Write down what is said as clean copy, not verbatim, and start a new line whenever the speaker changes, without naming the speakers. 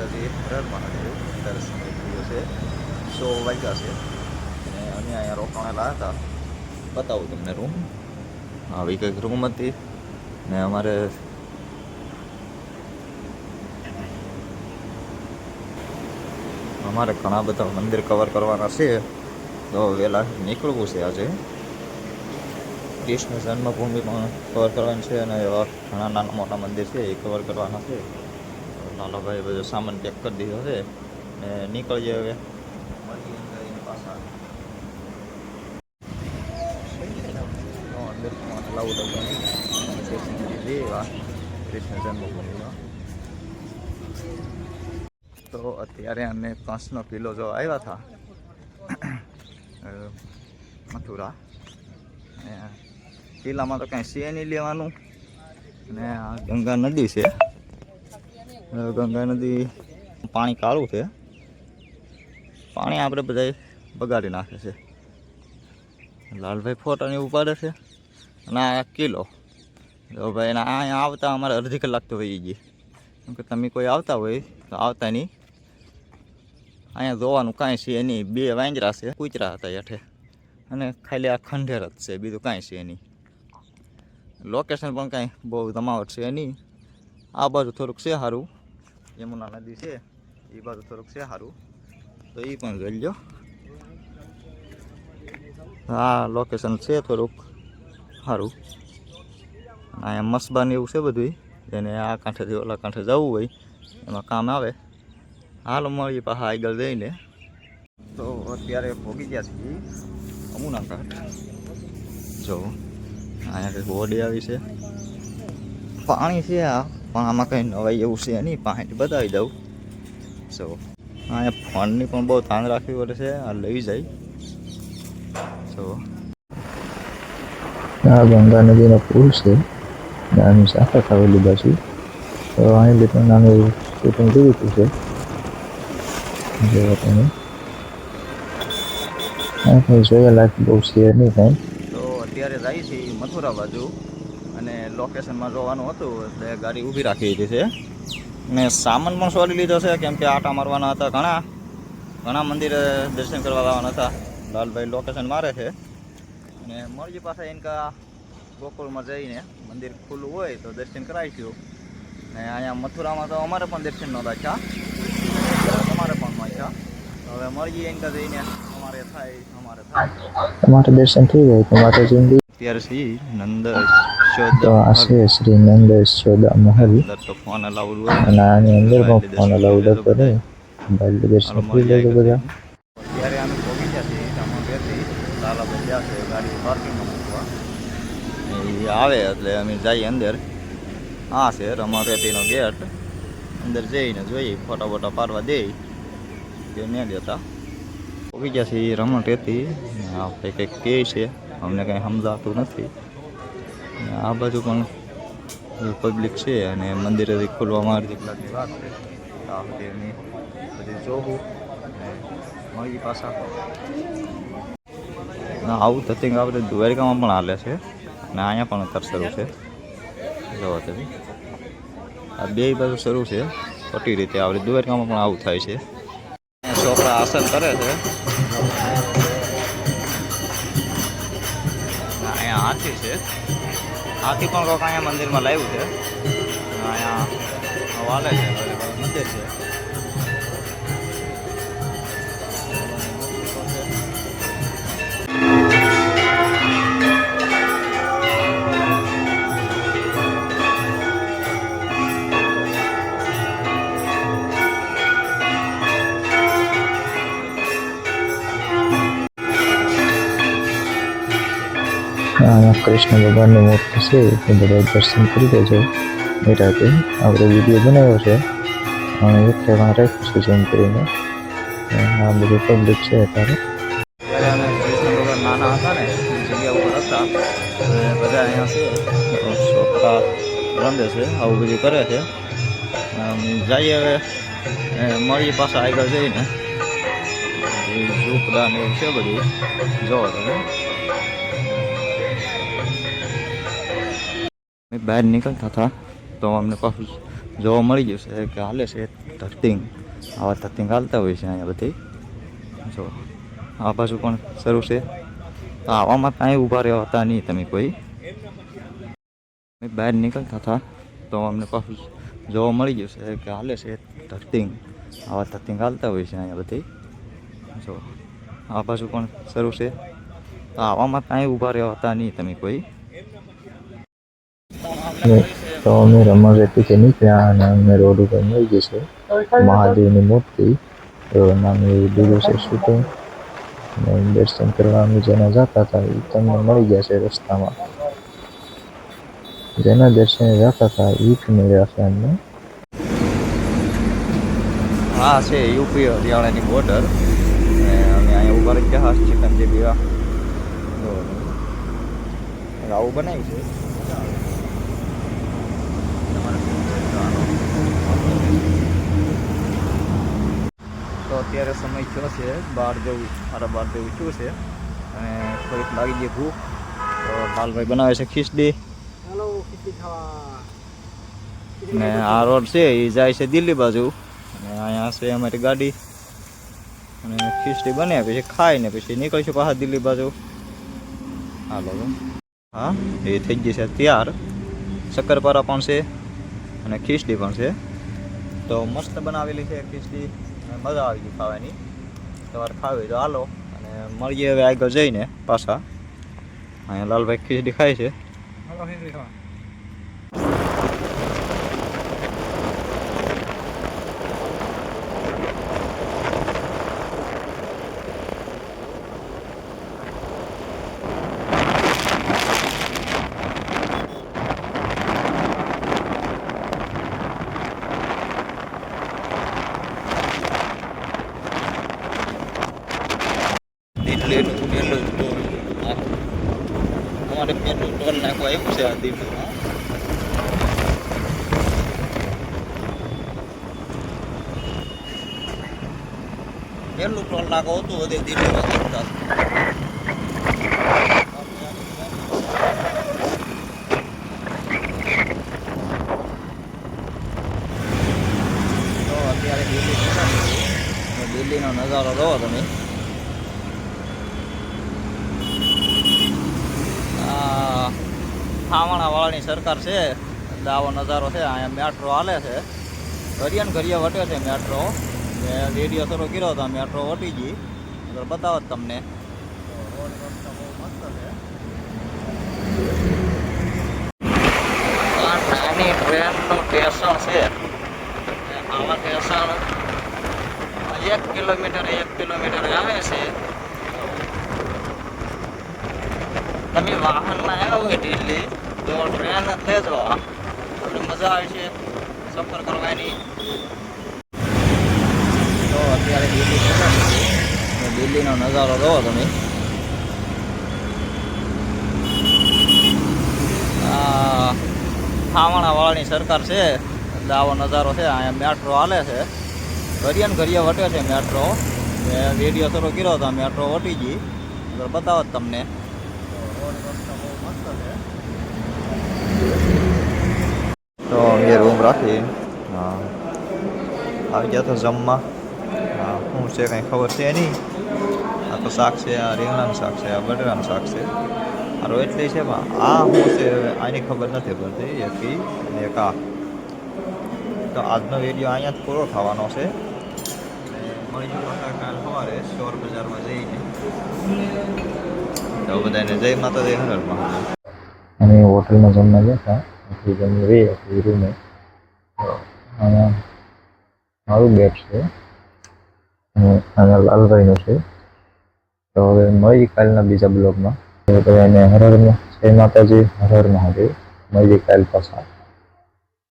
માતાજી હર મહાદેવ. અત્યારે સમય થયો છે 100 વાગ્યા છે અને અમે અહીંયા રોકાણેલા હતા. બતાવું તમને રૂમ. આવી કંઈક રૂમ હતી ને અમારે ઘણા બધા મંદિર કવર કરવાના છે, તો વહેલા નીકળવું છે. આજે કૃષ્ણ જન્મભૂમિ પણ કવર કરવાની છે અને એવા ઘણા નાના મોટા મંદિર છે એ કવર કરવાના છે. લાલાભાઈ બધો સામાન પેક કરી દીધો છે ને નીકળીએ હવે. પાછા અંદર લાવું કૃષ્ણ જન્મભૂમિમાં. તો અત્યારે અમે કંસનો કિલ્લો જો આવ્યા હતા મથુરા. કિલ્લામાં તો કાંઈ છે નહીં લેવાનું. અને આ ગંગા નદી છે. ગંગા નદી પાણી કાળું છે. પાણી આપણે બધા બગાડી નાખે છે. લાલભાઈ ફોટાની ઉપાડે છે અને આ કિલ્લો તો ભાઈ અહીંયા આવતા અમારે અડધી કલાક તો વહી ગઈ. કેમ કે તમે કોઈ આવતા હોય તો આવતા નહીં. અહીંયા જોવાનું કાંઈ છે નહીં. 2 વાંજરા છે, કૂતરા હતા હેઠે, અને ખાલી આ ખંડેર જ છે, બીજું કાંઈ છે નહીં. લોકેશન પણ કાંઈ બહુ જમાવટ છે નહીં. આ બાજુ થોડુંક છે સારું, યમુના નદી છે એ બાજુ થોડુંક છે સારું, તો એ પણ જોઈ લો. આ લોકેશન છે થોડુંક સારું. અહીંયા મસબાને એવું છે બધું, એને આ કાંઠેથી ઓલા કાંઠે જવું હોય એમાં કામ આવે. હાલ મળીએ પાછા આગળ જઈને. તો અત્યારે ભોગી ગયા છીએ યમુના ઘાટ. જો અહીંયા કંઈક બોડી આવી છે, પાણી છે આ, પણ આમાં કંઈ નવાઈ એવું છે નહીં. પાણી બતાવી દઉં. જો અહીંયા ફોનની પણ બહુ ધ્યાન રાખવી પડે છે. આ લઈ જાય. જો આ ગંગા નદીનો પુલ છે, આની સાથે આવેલી બાજુ. તો અહીં લીધું નાનું શૂટિંગ જોયું છે. જોવા તમે કંઈ જોયેલા બહુ છે નહીં કાંઈ. તો અત્યારે જાય છે મથુરા બાજુ અને લોકેશનમાં જોવાનું હતું એટલે ગાડી ઊભી રાખી દીધી છે. ને સામાન પણ સોરી લીધો છે, કેમ કે આટા મારવાના હતા. ઘણા મંદિરે દર્શન કરવા જવાના હતા. લાલભાઈ લોકેશન મારે છે અને મળીએ પાછા એનકા ગોકુળમાં જઈને. મંદિર ખુલ્લું હોય તો દર્શન કરાવીશું. ને અહીંયા મથુરામાં તો અમારે પણ દર્શન ન રાખ્યા, તમારે પણ રાખ્યા. હવે મળીએ એનકા જઈને. તમારે દર્શન થઈ જાય તો માતાજી. અત્યારે શ્રી નંદ શ્રી નંદ યશોદા મહલ. તો ફોન અલાઉડ હોય અને આની અંદર પણ ફોન અલાઉડ કરે. દર્શન કરી લેજો બધા. અત્યારે અમે પહોંચી ગયા છીએ આમાં લાલાભાઈ ગયા છે ગાડી પાર્કિંગમાં મૂકવા. એ આવે એટલે અમે જઈએ અંદર. આ છે રમાપેટીનો ગેટ. અંદર જઈને જોઈએ, ફોટા બોટા પાડવા દે કે નહીં દેતા. પહોંચી ગયા છીએ રમણટેથી. આપણે કંઈક કહે છે, અમને કંઈ સમજાતું નથી. આ બાજુ પણ પબ્લિક છે અને મંદિરે ખોલવામાં અડધી કલાકની વાત છે. આ સુધી બધી જોવું મળી પાછા. આવું ધતિંગ આપણે દ્વારિકામાં પણ હાલે છે અને અહીંયા પણ અત્યારે શરૂ છે. જોવો તમે આ 2 બાજુ શરૂ છે. ખોટી રીતે આપણે દ્વારિકામાં પણ આવું થાય છે. છોકરા આસન કરે છે. અહીંયા હાથી છે. હાથી પણ કોઈક અહીંયા મંદિરમાં લાવ્યું છે. અહીંયા વાલે છે, મંદિર છે. અહીંયા કૃષ્ણ ભગવાનની મૂર્તિ છે, એ બધા દર્શન કરી દેજો. નિરાતે આપણે વિડીયો બનાવ્યો છે અને એટલે રાખ્યું છે ઝૂમ કરીને. આ બધું પબ્લિક છે અત્યારે. અમે કૃષ્ણ ભગવાન નાના હતા ને એ જગ્યા ઉપર હતા. બધા અહીંયા છે, છોકરા રમે છે, આવું બધું કરે છે. જઈએ હવે મળીએ પાછા આગળ જઈને. ઝૂંપડા ને એવું છે બધું, જોવો તમે. બહાર નીકળતા હતા તો અમને પાછું જોવા મળી જશે કે હાલે છે ધરતીંગ. આવા ધરતીંગ હાલતા હોય છે અહીંયા બધી. જો આ બાજુ પણ શરૂ છે. તો આવામાં કાંઈ ઊભા રહ્યા હતા નહીં તમે કોઈ. બહાર નીકળતા હતા તો અમને પાછું જોવા મળી જશે કે હાલે છે ધરતીંગ. આવા ધરતીંગ હાલતા હોય છે અહીંયા બધી. જો આ બાજુ પણ શરૂ છે. તો આવામાં કાંઈ ઊભા રહ્યા હતા નહીં તમે કોઈ. તો અમે રમણરેતીથી નીકળ્યા અને અમને રોડ ઉપર મળી જશે મહાદેવની મૂર્તિ. તો નામે દીધું છે શૂટિંગ. અને દર્શન કરવા અમે જેના જતા હતા એ તમને મળી જશે રસ્તામાં. જેના દર્શને જતા હતા એ જ મળ્યા છે અમને. આ છે યુપી હરિયાણાની બોર્ડર. અને અમે અહીંયા ઉભા રહી ગયા ચિકન જે પીવા આવું બનાવ્યું છે. તો અત્યારે સમય થયો છે 12 જેવું 12:30 જેવું થયું છે અને થોડીક લાગી ગઈ ભૂખ. તો લાલભાઈ બનાવે છે ખીચડી. ને આ રોડ છે એ જાય છે દિલ્હી બાજુ. અને અહીંયા છે અમારી ગાડી અને ખીચડી બને પછી ખાઈને પછી નીકળીશું પાછા દિલ્હી બાજુ. હાલો હા એ થઈ ગઈ છે તૈયાર. શક્કરપારા પણ છે અને ખીચડી પણ છે. તો મસ્ત બનાવેલી છે ખીચડી. મજા આવી ગઈ ખાવાની. તમારે ખાવી તો હાલો અને મળીએ હવે આગળ જઈને પાછા. અહીંયા લાલભાઈ ખીચડી ખાય છે. અમારે પેલું ટોલ નાખવા આવ્યું છે આ દિલ્હીમાં. પેલું ટોલ નાખો હતું બધે દિલ્હીમાં કરતા. તો અત્યારે દિલ્હીનો નજારો જોવો તમે. ખાવાણાવાળાની સરકાર છે એટલે આવો નજારો છે. અહીંયા મેટ્રો હાલે છે. ઘરિયા વટે છે મેટ્રો. રેડિયો શરૂ કર્યો હતો મેટ્રો વટી ગઈ. એટલે બતાવો જ તમને. રોડ રસ્તા બહુ મસ્ત છે. નાની ટ્રેનનું સ્ટેશન છે. આવા સ્ટેશન 1 કિલોમીટર આવે છે. તમે વાહનમાં આવ્યા હોય દિલ્હી તો ટ્રેન લેજો. તમને મજા આવે છે સફર કરવાની. તો અત્યારે દિલ્હીનો નજારો જોવો તમે. ખાવાણાવાળાની સરકાર છે એટલે આવો નજારો છે. અહીંયા મેટ્રો હાલે છે. ઘરિયા વટે છે મેટ્રો. રેડિયો શરૂ કર્યો હતો મેટ્રો વટી ગઈ. એટલે બતાવો જ તમને. તો એ રૂમ રાખી આવી ગયા તો જમવા. શું છે કંઈ ખબર છે નહીં. આ તો શાક છે. આ રીંગણાનું શાક છે. આ બટેટાનું શાક છે. આ રોટલી છે. આ શું છે આની ખબર નથી પડતી. એકી એક આ. તો આજનો વિડીયો અહીંયા જ પૂરો થવાનો છે. મળી પાછા કાલ સવારે શોર બજારમાં જઈને. તો બધાને જય માતાજી, હર હર મહાદેવ. અમે હોટલમાં જમવા ગયા હતા. જમી રહી હતી રૂમે. અહીંયા મારું બેટ છે અને અહીંયા લાલભાઈનું છે. તો હવે મળી કાલના બીજા બ્લોગમાં. તો એને હર હર જય માતાજી, હર હર મહાદેવ. મળી કાલ પાછા.